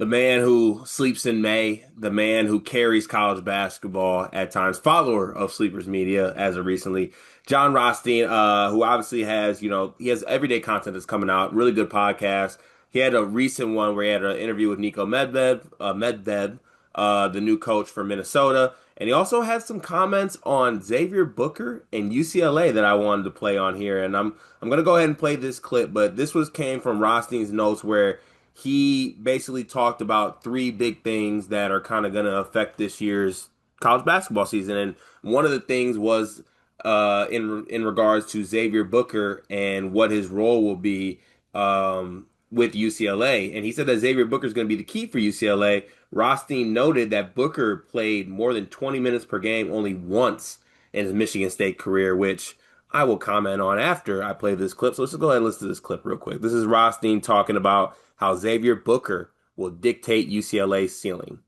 The man who sleeps in May, the man who carries college basketball at times, follower of Sleepers Media as of recently, John Rothstein, who obviously has, he has everyday content that's coming out, really good podcast. He had a recent one where he had an interview with Nico Medved, the new coach for Minnesota. And he also had some comments on Xavier Booker and UCLA that I wanted to play on here. And I'm gonna go ahead and play this clip, but this was came from Rothstein's notes where he basically talked about three big things that are kind of going to affect this year's college basketball season, and one of the things was in regards to Xavier Booker and what his role will be with UCLA. And he said that Xavier Booker is going to be the key for UCLA. Rothstein noted that Booker played more than 20 minutes per game only once in his Michigan State career, which I will comment on after I play this clip. So let's just go ahead and listen to this clip real quick. This is Rothstein talking about how Xavier Booker will dictate UCLA's ceiling.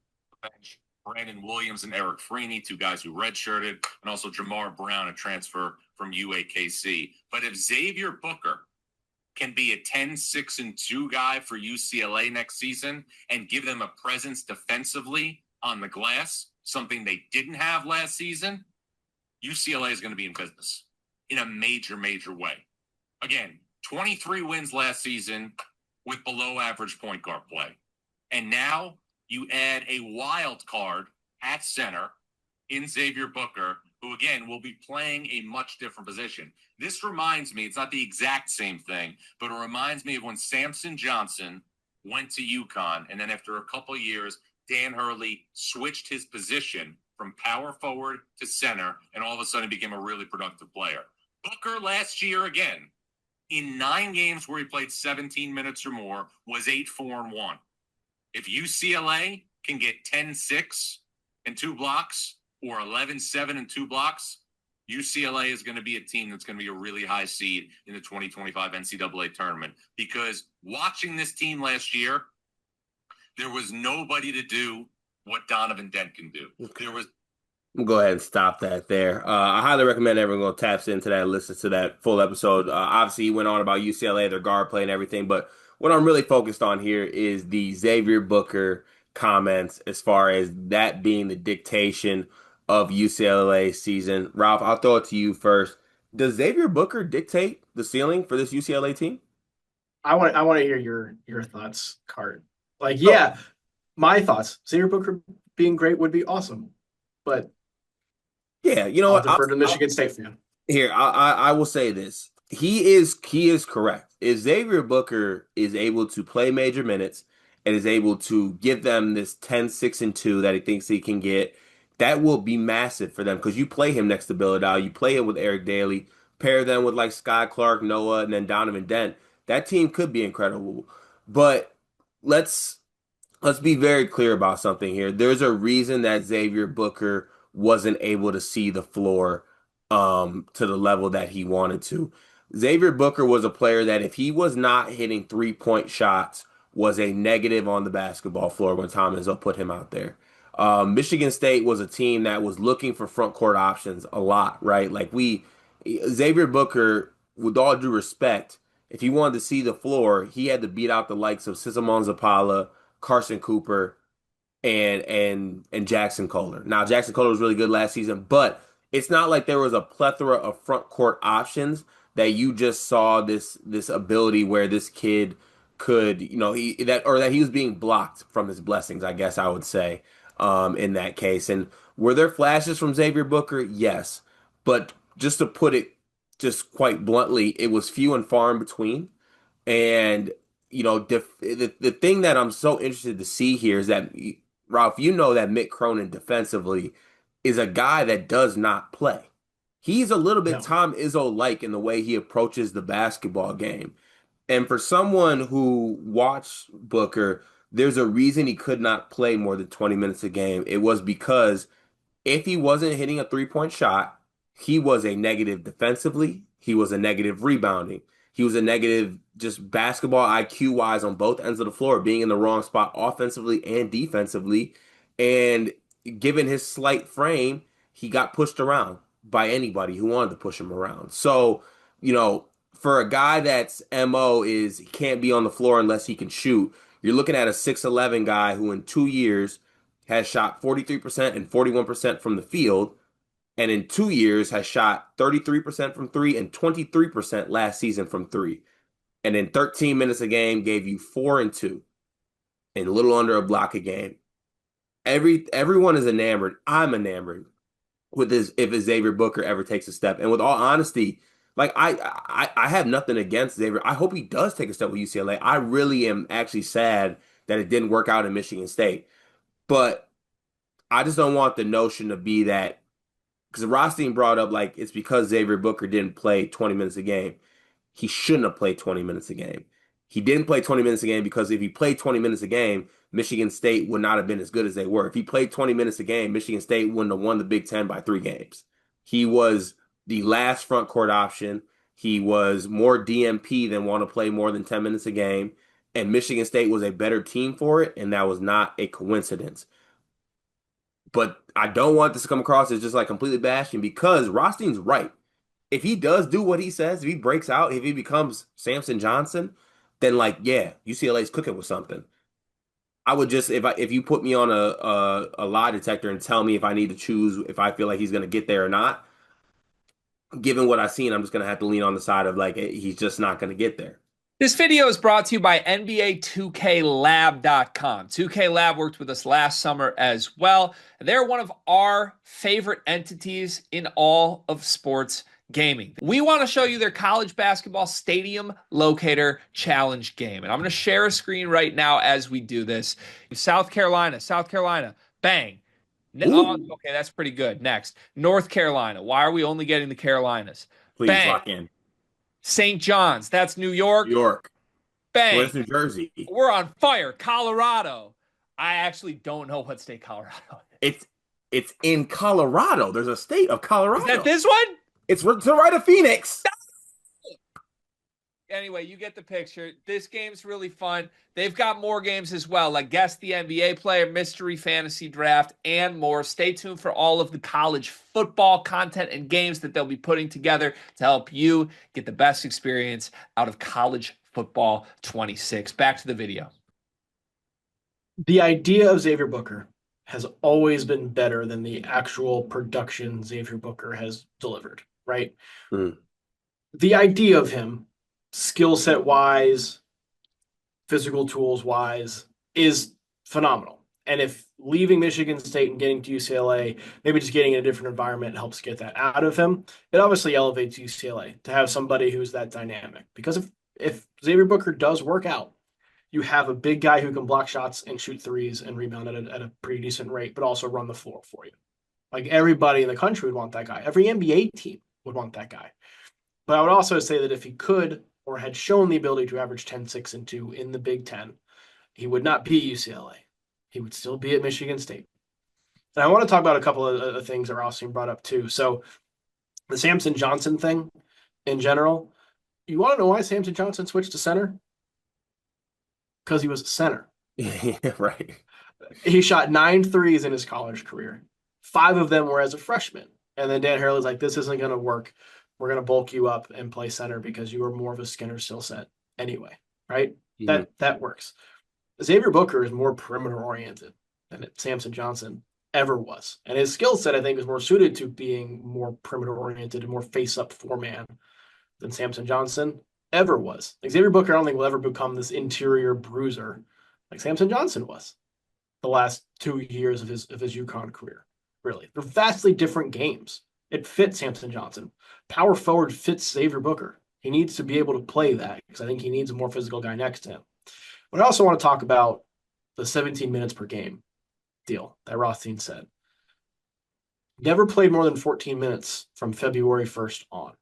Bench. Brandon Williams and Eric Freeney, two guys who redshirted, and also Jamar Brown, a transfer from UAKC. But if Xavier Booker can be a 10-6-2 guy for UCLA next season and give them a presence defensively on the glass, something they didn't have last season, UCLA is going to be in business in a major, major way. Again, 23 wins last season with below average point guard play. And now you add a wild card at center in Xavier Booker, who again will be playing a much different position. This reminds me, it's not the exact same thing, but it reminds me of when Samson Johnson went to UConn, and then after a couple of years, Dan Hurley switched his position from power forward to center, and all of a sudden became a really productive player. Booker last year again, in 9 games where he played 17 minutes or more, was 8-4-1. If UCLA can get 10-6 and 2 blocks or 11-7 and 2 blocks, UCLA is going to be a team that's going to be a really high seed in the 2025 NCAA tournament. Because watching this team last year, there was nobody to do what Donovan Dent can do. Okay. We'll go ahead and stop that there. I highly recommend everyone taps into that and listens to that full episode. Obviously, he went on about UCLA, their guard play and everything, but what I'm really focused on here is the Xavier Booker comments as far as that being the dictation of UCLA season. Ralph, I'll throw it to you first. Does Xavier Booker dictate the ceiling for this UCLA team? I want to hear your thoughts, Cart. Like, Oh, yeah, my thoughts. Xavier Booker being great would be awesome, but yeah, you know I'll what? defer to the Michigan State fan. I will say this. He is correct. If Xavier Booker is able to play major minutes and is able to give them this 10-6-2 that he thinks he can get, that will be massive for them because you play him next to Billadal, you play him with Eric Daly, pair them with like Sky Clark, Noah, and then Donovan Dent. That team could be incredible. But let's let's be very clear about something here. There's a reason that Xavier Booker wasn't able to see the floor to the level that he wanted to. Xavier Booker was a player that if he was not hitting 3-point shots was a negative on the basketball floor when Tom Izzo put him out there. Michigan State was a team that was looking for front court options a lot, right? Xavier Booker, with all due respect, if he wanted to see the floor, he had to beat out the likes of Sisamon Zapala, Carson Cooper, and Jackson Kohler. Now Jackson Kohler was really good last season, but it's not like there was a plethora of front court options that you just saw this ability where this kid could, that he was being blocked from his blessings, I guess I would say, in that case. And were there flashes from Xavier Booker? Yes. But just to put it just quite bluntly, it was few and far in between. And the thing that I'm so interested to see here is that Ralph, you know that Mick Cronin defensively is a guy that does not play. He's a little bit No, Tom Izzo-like in the way he approaches the basketball game. And for someone who watched Booker, there's a reason he could not play more than 20 minutes a game. It was because if he wasn't hitting a 3-point shot, he was a negative defensively. He was a negative rebounding. He was a negative just basketball IQ wise on both ends of the floor, being in the wrong spot offensively and defensively. And given his slight frame, he got pushed around by anybody who wanted to push him around. So, for a guy that's MO is he can't be on the floor unless he can shoot, You're looking at a 6'11" guy who in 2 years has shot 43% and 41% from the field, and in 2 years has shot 33% from three and 23% last season from three. And in 13 minutes a game, gave you 4 and 2 and a little under a block a game. Everyone is enamored. I'm enamored with this if Xavier Booker ever takes a step. And with all honesty, like I have nothing against Xavier. I hope he does take a step with UCLA. I really am actually sad that it didn't work out in Michigan State. But I just don't want the notion to be that because Rothstein brought up like it's because Xavier Booker didn't play 20 minutes a game. He shouldn't have played 20 minutes a game. He didn't play 20 minutes a game because if he played 20 minutes a game, Michigan State would not have been as good as they were. If he played 20 minutes a game, Michigan State wouldn't have won the Big Ten by 3 games. He was the last front court option. He was more DMP than want to play more than 10 minutes a game. And Michigan State was a better team for it, and that was not a coincidence. But I don't want this to come across as just like completely bashing because Rothstein's right. If he does do what he says, if he breaks out, if he becomes Samson Johnson, then like yeah, UCLA's cooking with something. I would just if you put me on a lie detector and tell me if I need to choose if I feel like he's gonna get there or not, given what I've seen, I'm just gonna have to lean on the side of like he's just not gonna get there. This video is brought to you by NBA 2KLab.com. 2K Lab worked with us last summer as well. They're one of our favorite entities in all of sports gaming. We want to show you their college basketball stadium locator challenge game. And I'm going to share a screen right now as we do this. South Carolina, bang. Oh, okay, that's pretty good. Next, North Carolina. Why are we only getting the Carolinas? Please Bang. lock in. St. John's, that's New York. New York. Bang. Where's New Jersey? We're on fire. Colorado. I actually don't know what state Colorado is. It's in Colorado. There's a state of Colorado. Is that this one? It's to the right of Phoenix. Anyway, you get the picture. This game's really fun. They've got more games as well, like Guess the NBA Player, Mystery Fantasy Draft, and more. Stay tuned for all of the college football content and games that they'll be putting together to help you get the best experience out of college football 26. Back to the video. The idea of Xavier Booker has always been better than the actual production Xavier Booker has delivered, right? Mm. The idea of him, skill set wise, physical tools wise, is phenomenal. And if leaving Michigan State and getting to UCLA, maybe just getting in a different environment helps get that out of him, it obviously elevates UCLA to have somebody who's that dynamic. Because if Xavier Booker does work out, you have a big guy who can block shots and shoot threes and rebound at a pretty decent rate, but also run the floor for you. Like everybody in the country would want that guy. Every NBA team would want that guy. But I would also say that if he could or had shown the ability to average 10, 6, and 2 in the Big Ten, he would not be at UCLA. He would still be at Michigan State. And I want to talk about a couple of things that Rothstein brought up too. So the Samson Johnson thing in general, you want to know why Samson Johnson switched to center? Because he was a center. Yeah, right. He shot 9 threes in his college career. 5 of them were as a freshman. And then Dan Hurley's like, this isn't going to work. We're going to bulk you up and play center because you are more of a Skinner skill set anyway, right? Mm-hmm. That works. Xavier Booker is more perimeter oriented than Samson Johnson ever was. And his skill set, I think, is more suited to being more perimeter oriented and more face up 4-man than Samson Johnson ever was. Like Xavier Booker, I don't think will ever become this interior bruiser like Samson Johnson was the last 2 years of his UConn career. Really, they're vastly different games. It fits Samson Johnson. Power forward fits Xavier Booker. He needs to be able to play that because I think he needs a more physical guy next to him. But I also want to talk about the 17 minutes per game deal that Rothstein said. Never played more than 14 minutes from February 1st on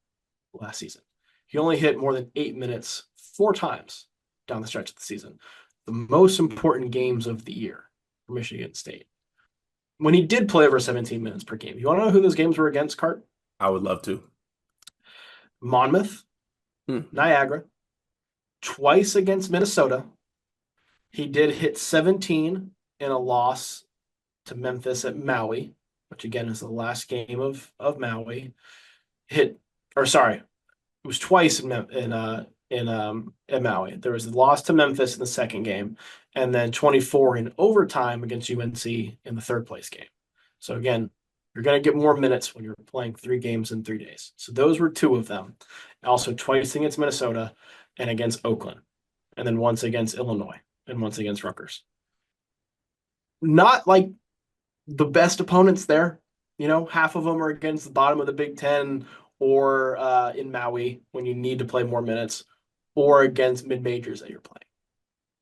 last season. He only hit more than 8 minutes 4 times down the stretch of the season. The most important games of the year for Michigan State. When he did play over 17 minutes per game, you want to know who those games were against, Cart? I would love to. Monmouth, Niagara, twice against Minnesota. He did hit 17 in a loss to Memphis at Maui, which again is the last game of Maui. It was twice in in Maui. There was a loss to Memphis in the second game, and then 24 in overtime against UNC in the third place game. So again, you're going to get more minutes when you're playing 3 games in 3 days. So those were 2 of them. Also twice against Minnesota and against Oakland, and then once against Illinois and once against Rutgers. Not like the best opponents there. Half of them are against the bottom of the Big Ten or in Maui when you need to play more minutes, or against mid majors that you're playing.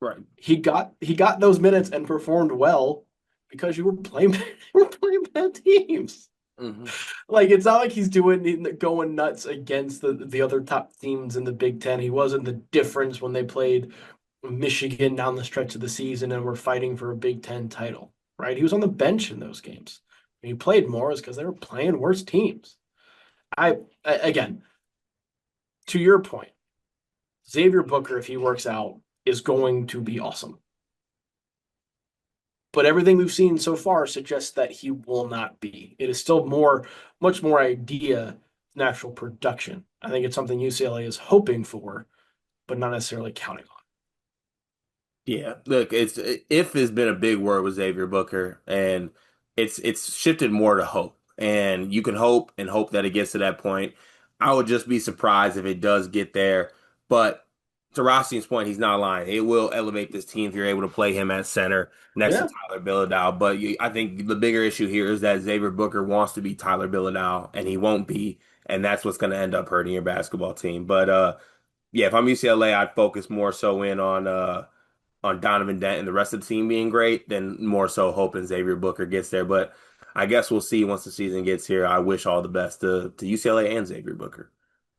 Right. He got those minutes and performed well because you were playing you were playing bad teams. Mm-hmm. Like it's not like he's going nuts against the other top teams in the Big Ten. He wasn't the difference when they played Michigan down the stretch of the season and were fighting for a Big Ten title. Right? He was on the bench in those games. When he played more is because they were playing worse teams. Again, to your point, Xavier Booker, if he works out, is going to be awesome. But everything we've seen so far suggests that he will not be. It is still much more idea than actual production. I think it's something UCLA is hoping for, but not necessarily counting on. Yeah, look, it's if has been a big word with Xavier Booker, and it's shifted more to hope. And you can hope and hope that it gets to that point. I would just be surprised if it does get there. But to Rothstein's point, he's not lying. It will elevate this team if you're able to play him at center next to Yeah. Tyler Bilodeau. But I think the bigger issue here is that Xavier Booker wants to be Tyler Bilodeau, and he won't be, and that's what's going to end up hurting your basketball team. But yeah, if I'm UCLA, I'd focus more so in on Donovan Dent and the rest of the team being great, then more so hoping Xavier Booker gets there. But I guess we'll see once the season gets here. I wish all the best to UCLA and Xavier Booker.